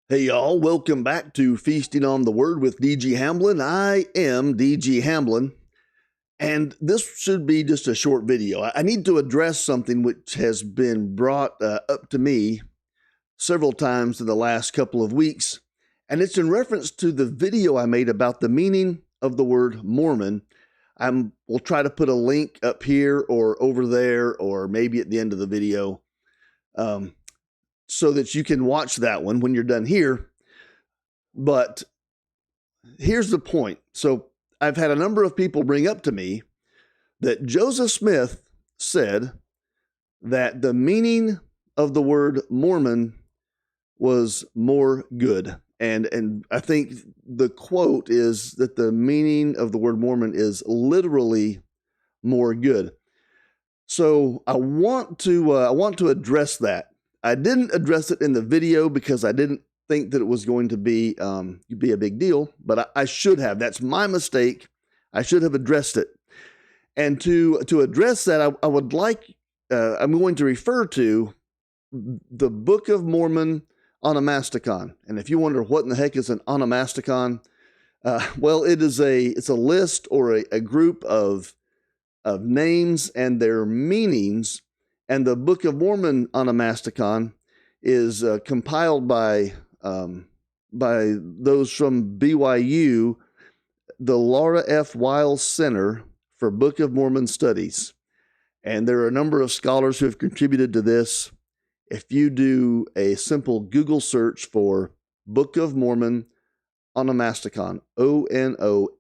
Hey y'all, welcome back to Feasting on the Word with D.G. Hamblin. I am D.G. Hamblin, and this should be just a short video. I need to address something which has been brought up to me several times in the last couple of weeks, and it's in reference to the video I made about the meaning of the word Mormon. We'll try to put a link up here or over there or maybe at the end of the video. So that you can watch that one when you're done here. But here's the point. So I've had a number of people bring up to me that Joseph Smith said that the meaning of the word Mormon was more good. And I think the quote is that the meaning of the word Mormon is literally more good. So I want to address that. I didn't address it in the video because I didn't think that it was going to be a big deal, but I should have. That's my mistake. I should have addressed it. And to address that, I would like, I'm going to refer to the Book of Mormon onomasticon. And if you wonder what in the heck is an onomasticon, well, it's a list or a group of names and their meanings. And the Book of Mormon onomasticon is compiled by those from BYU, the Laura F. Wiles Center for Book of Mormon Studies. And there are a number of scholars who have contributed to this. If you do a simple Google search for Book of Mormon onomasticon, onomasticon,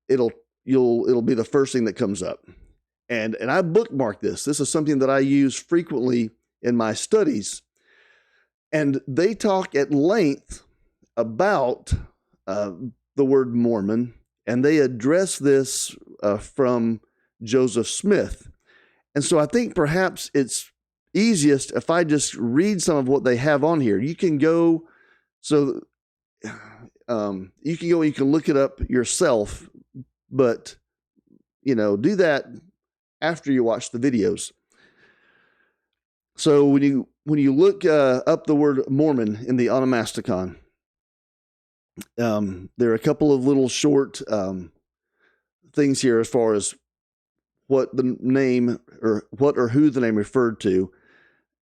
it'll be the first thing that comes up. And I bookmarked this. This is something that I use frequently in my studies. And they talk at length about the word Mormon, and they address this from Joseph Smith. And so I think perhaps it's easiest if I just read some of what they have on here. You can go, you can look it up yourself, but do that after you watch the videos. So when you look up the word Mormon in the onomasticon, there are a couple of little short things here as far as what the name or who the name referred to,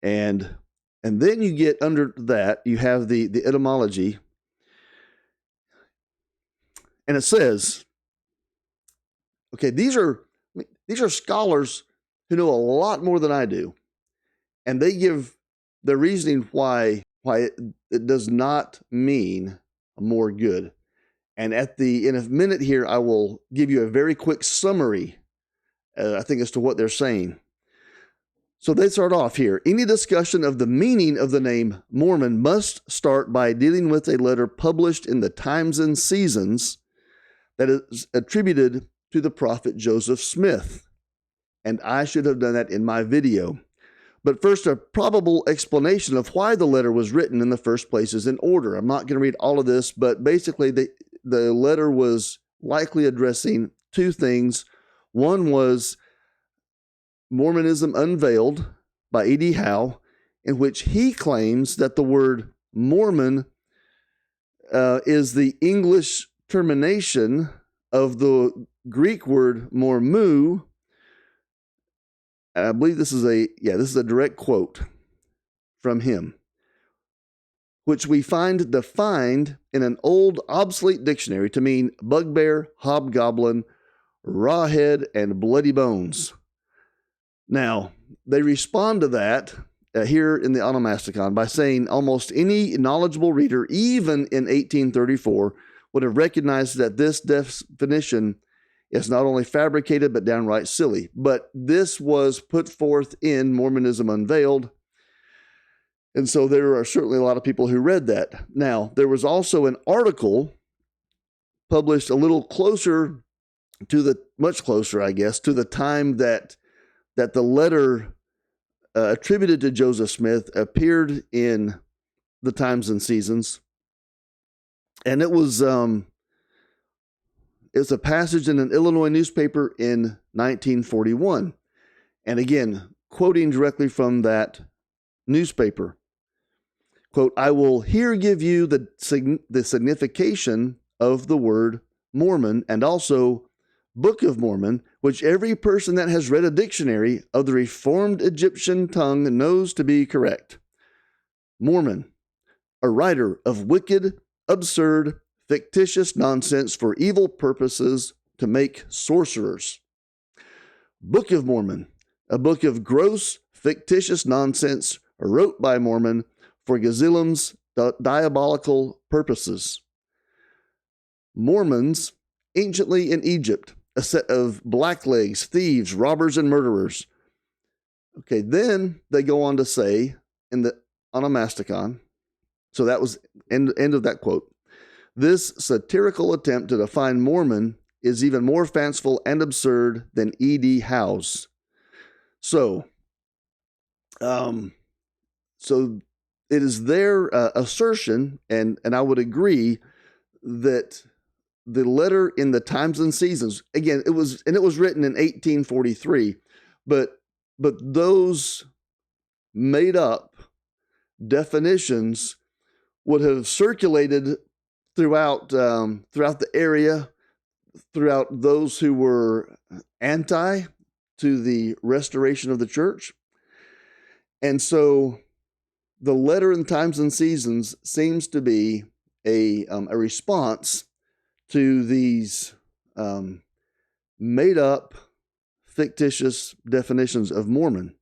and then you get under that you have the etymology, and it says, okay, these are scholars who know a lot more than I do, and they give the reasoning why it does not mean more good. And in a minute here, I will give you a very quick summary, I think, as to what they're saying. So they start off here. Any discussion of the meaning of the name Mormon must start by dealing with a letter published in the Times and Seasons that is attributed to the prophet Joseph Smith. And I should have done that in my video. But first, a probable explanation of why the letter was written in the first place is in order. I'm not going to read all of this, but basically the letter was likely addressing two things. One was Mormonism Unveiled by E.D. Howe, in which he claims that the word Mormon is the English termination of the Greek word mormou. And I believe this is a direct quote from him, which we find defined in an old obsolete dictionary to mean bugbear, hobgoblin, rawhead, and bloody bones. Now, they respond to that here in the onomasticon by saying almost any knowledgeable reader, even in 1834, would have recognized that this definition is not only fabricated but downright silly. But this was put forth in Mormonism Unveiled, and so there are certainly a lot of people who read that. Now, there was also an article published a little closer much closer, I guess, to the time that the letter attributed to Joseph Smith appeared in the Times and Seasons. And it was it's a passage in an Illinois newspaper in 1941. And again, quoting directly from that newspaper. quote, I will here give you the signification of the word Mormon and also Book of Mormon, which every person that has read a dictionary of the Reformed Egyptian tongue knows to be correct. Mormon, a writer of wicked, absurd, fictitious nonsense for evil purposes to make sorcerers. Book of Mormon, a book of gross, fictitious nonsense wrote by Mormon for Gazilim's diabolical purposes. Mormons, anciently in Egypt, a set of blacklegs, thieves, robbers, and murderers. Okay, then they go on to say in the onomasticon, so that was end of that quote, this satirical attempt to define Mormon is even more fanciful and absurd than E.D. Howe's. So it is their assertion, and I would agree that the letter in the Times and Seasons, again, it was written in 1843, but those made up definitions would have circulated throughout the area, throughout those who were anti to the restoration of the church. And so the letter in Times and Seasons seems to be a response to these made up, fictitious definitions of Mormon.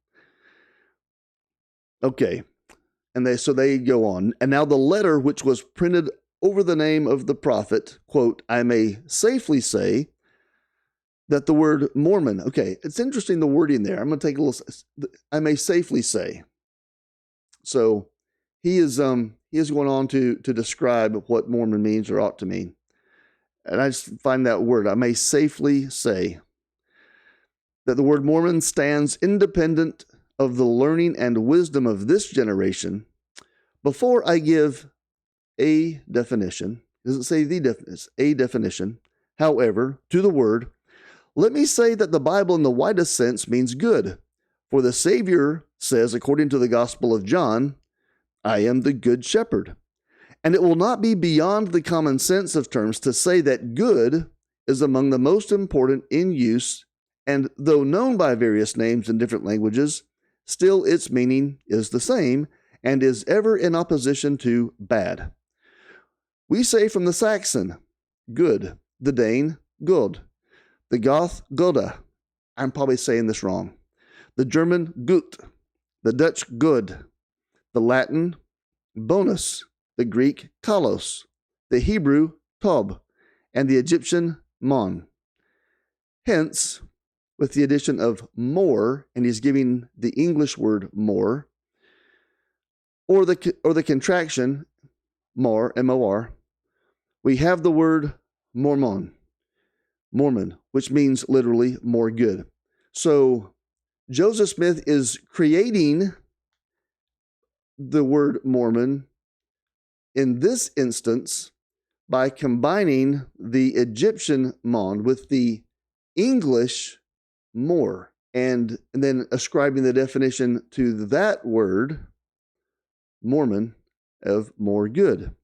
Okay, and they go on. And now the letter, which was printed over the name of the prophet, quote, I may safely say that the word Mormon, okay, it's interesting the wording there. I'm going to take a little, I may safely say. So he is going on to describe what Mormon means or ought to mean. And I just find that word, I may safely say, that the word Mormon stands independent of the learning and wisdom of this generation. Before I give a definition, it doesn't say the definition, a definition, however, to the word, let me say that the Bible in the widest sense means good. For the Savior says, according to the Gospel of John, I am the good shepherd. And it will not be beyond the common sense of terms to say that good is among the most important in use, and though known by various names in different languages, still its meaning is the same and is ever in opposition to bad. We say from the Saxon, good, the Dane, good, the Goth, Goda, I'm probably saying this wrong, the German, gut, the Dutch, good, the Latin, bonus, the Greek, kalos, the Hebrew, tob, and the Egyptian, mon. Hence, with the addition of more, and he's giving the English word more, or the contraction, more, M-O-R, we have the word Mormon, which means literally more good. So Joseph Smith is creating the word Mormon in this instance by combining the Egyptian mon with the English more, and then ascribing the definition to that word, Mormon, of more good.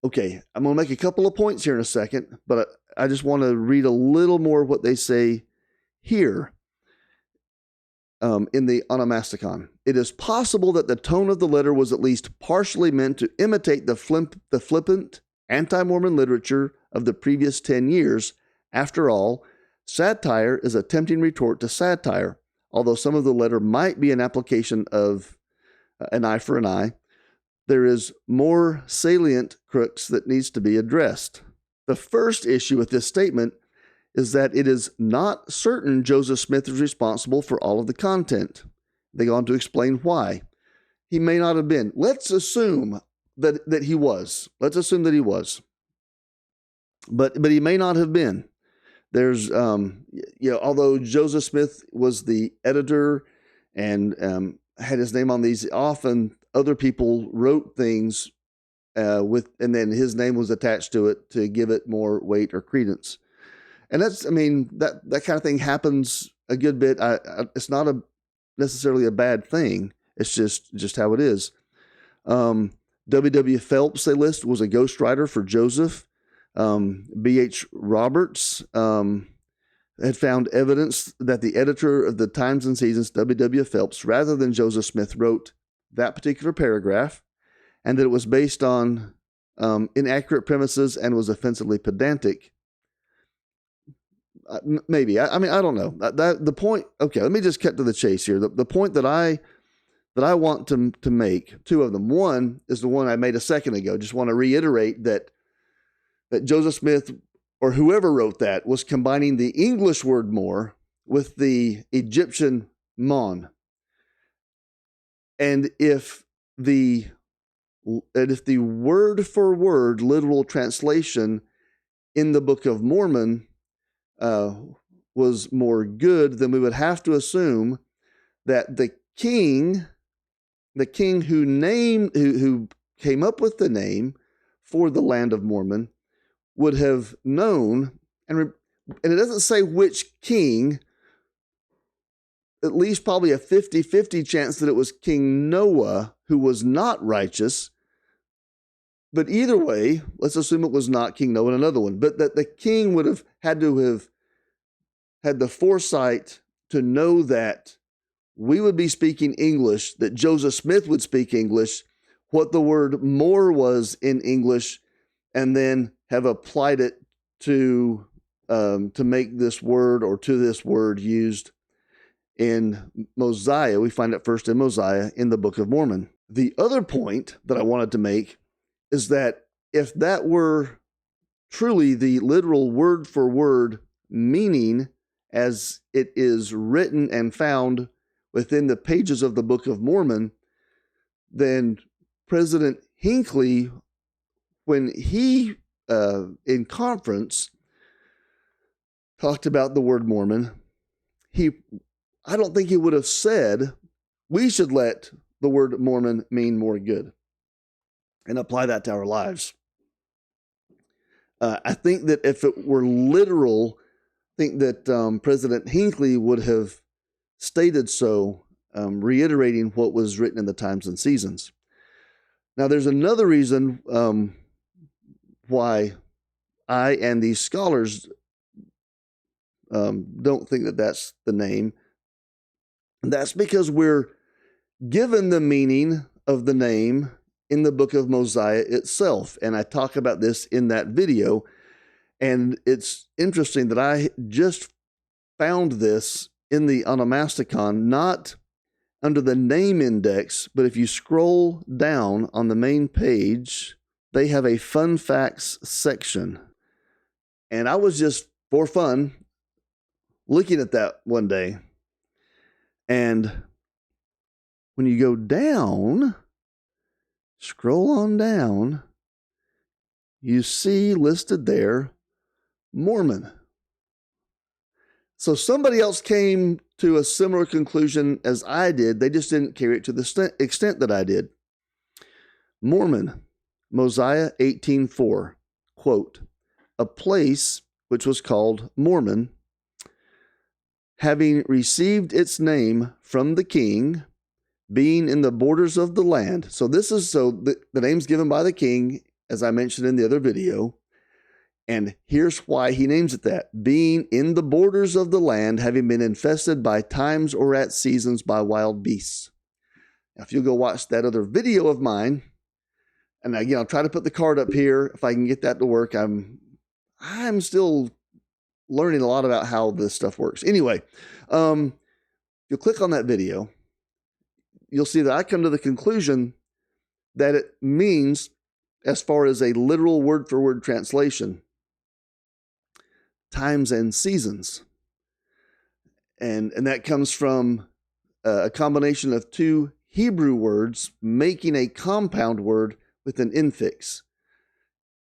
Okay, I'm going to make a couple of points here in a second, but I just want to read a little more of what they say here in the onomasticon. It is possible that the tone of the letter was at least partially meant to imitate the flippant anti-Mormon literature of the previous 10 years. After all, satire is a tempting retort to satire, although some of the letter might be an application of an eye for an eye. There is more salient crux that needs to be addressed. The first issue with this statement is that it is not certain Joseph Smith is responsible for all of the content. They go on to explain why. He may not have been. Let's assume that he was. Let's assume that he was. But he may not have been. There's, although Joseph Smith was the editor and had his name on these, often other people wrote things and then his name was attached to it to give it more weight or credence. And that kind of thing happens a good bit. It's not necessarily a bad thing. It's just how it is. W. Phelps, they list, was a ghostwriter for Joseph. B.H. Roberts had found evidence that the editor of the Times and Seasons, W. Phelps, rather than Joseph Smith, wrote that particular paragraph, and that it was based on inaccurate premises and was offensively pedantic. Maybe. I mean, I don't know. The point. Okay, let me just cut to the chase here. The point that I want to make, two of them. One is the one I made a second ago. Just want to reiterate that Joseph Smith, or whoever wrote that, was combining the English word more with the Egyptian mon. And if the word for word literal translation in the Book of Mormon was more good, then we would have to assume that the king who came up with the name for the land of Mormon would have known, and it doesn't say which king, at least probably a 50-50 chance that it was King Noah, who was not righteous. But either way, let's assume it was not King Noah, another one, but that the king would have had to have had the foresight to know that we would be speaking English, that Joseph Smith would speak English, what the word more was in English, and then have applied it to make this word, or to this word, used in Mosiah. We find it first in Mosiah in the Book of Mormon. The other point that I wanted to make is that if that were truly the literal word for word meaning as it is written and found within the pages of the Book of Mormon, then President Hinckley, when he in conference talked about the word Mormon, I don't think he would have said we should let the word Mormon mean more good and apply that to our lives. I think that if it were literal, I think that President Hinckley would have stated so, reiterating what was written in the Times and Seasons. Now, there's another reason why I and these scholars don't think that that's the name. And that's because we're given the meaning of the name in the Book of Mosiah itself. And I talk about this in that video. And it's interesting that I just found this in the Onomasticon, not under the name index, but if you scroll down on the main page, they have a fun facts section. And I was just, for fun, looking at that one day. And when you go down, scroll on down, you see listed there, Mormon. So somebody else came to a similar conclusion as I did. They just didn't carry it to the extent that I did. Mormon, Mosiah 18:4, quote, a place which was called Mormon, having received its name from the king, being in the borders of the land. So this is the name's given by the king, as I mentioned in the other video. And here's why he names it that. Being in the borders of the land, having been infested by times or at seasons by wild beasts. Now, if you'll go watch that other video of mine, and again, I'll try to put the card up here if I can get that to work. I'm still learning a lot about how this stuff works. Anyway, you'll click on that video, you'll see that I come to the conclusion that it means, as far as a literal word-for-word translation, times and seasons. And that comes from a combination of two Hebrew words making a compound word with an infix.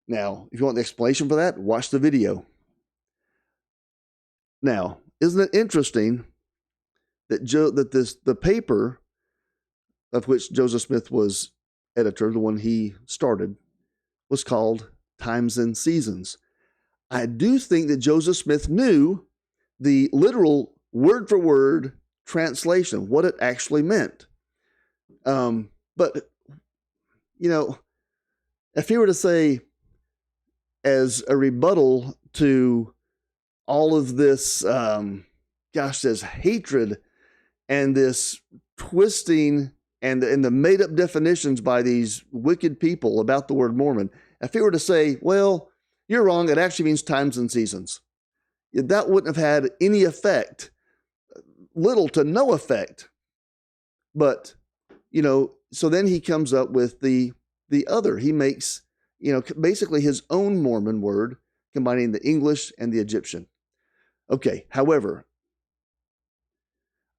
Now, if you want the explanation for that, watch the video. Now, isn't it interesting that the paper of which Joseph Smith was editor, the one he started, was called Times and Seasons. I do think that Joseph Smith knew the literal word-for-word translation, what it actually meant. But you know, if he were to say, as a rebuttal to all of this, this hatred and this twisting and the made up definitions by these wicked people about the word Mormon, if he were to say, well, you're wrong, it actually means times and seasons, that wouldn't have had any effect, little to no effect. But, so then he comes up with the other. He makes, basically his own Mormon word, combining the English and the Egyptian. Okay, however,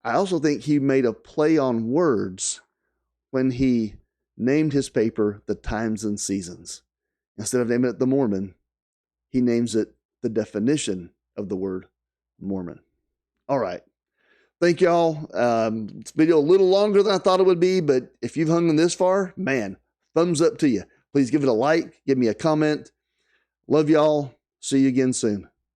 I also think he made a play on words when he named his paper The Times and Seasons. Instead of naming it the Mormon, he names it the definition of the word Mormon. All right. Thank y'all. It's video a little longer than I thought it would be, but if you've hung in this far, man, thumbs up to you. Please give it a like, give me a comment. Love y'all. See you again soon.